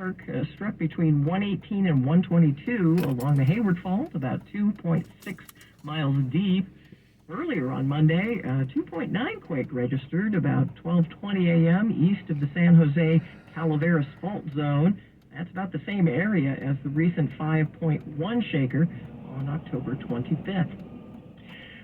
arc struck between 118 and 122 along the Hayward Fault, about 2.6 miles deep. Earlier on Monday, a 2.9 quake registered about 12:20 a.m. east of the San Jose Calaveras Fault Zone. That's about the same area as the recent 5.1 shaker on October 25th.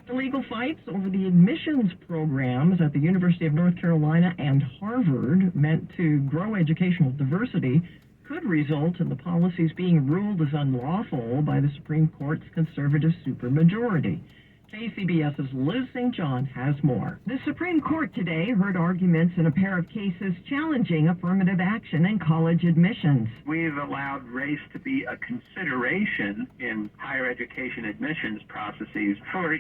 The legal fights over the admissions programs at the University of North Carolina and Harvard, meant to grow educational diversity, could result in the policies being ruled as unlawful by the Supreme Court's conservative supermajority. KCBS's Liz St. John has more. The Supreme Court today heard arguments in a pair of cases challenging affirmative action in college admissions. We've allowed race to be a consideration in higher education admissions processes for,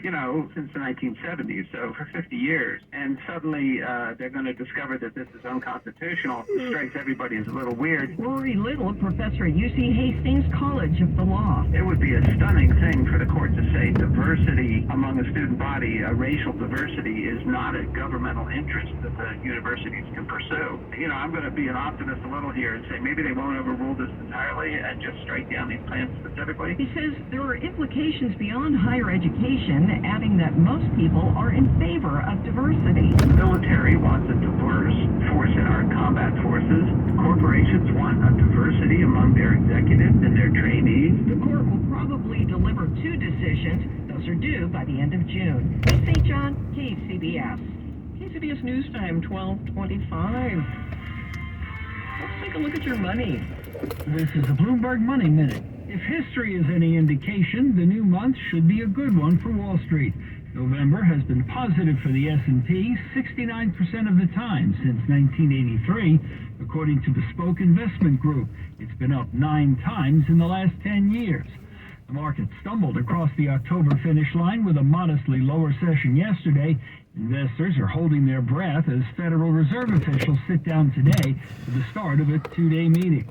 since the 1970s, so for 50 years. And suddenly they're going to discover that this is unconstitutional. It strikes everybody as a little weird. Rory Little, professor at UC Hastings College of the Law. It would be a stunning thing for the court to say diversity among a student body, racial diversity, is not a governmental interest that the universities can pursue. I'm going to be an optimist a little here and say maybe they won't overrule this entirely and just strike down these plans specifically. He says there are implications beyond higher education, adding that most people are in favor of diversity. The military wants a diverse force in our combat forces. Corporations want a diversity among their executives and their trainees. The court will probably deliver two decisions. Those are due by the end of June. St. John, KCBS. KCBS News Time, 12:25. Let's take a look at your money. This is a Bloomberg Money Minute. If history is any indication, the new month should be a good one for Wall Street. November has been positive for the S&P 69% of the time since 1983, according to Bespoke Investment Group. It's been up 9 times in the last 10 years. The market stumbled across the October finish line with a modestly lower session yesterday. Investors are holding their breath as Federal Reserve officials sit down today for the start of a 2-day meeting.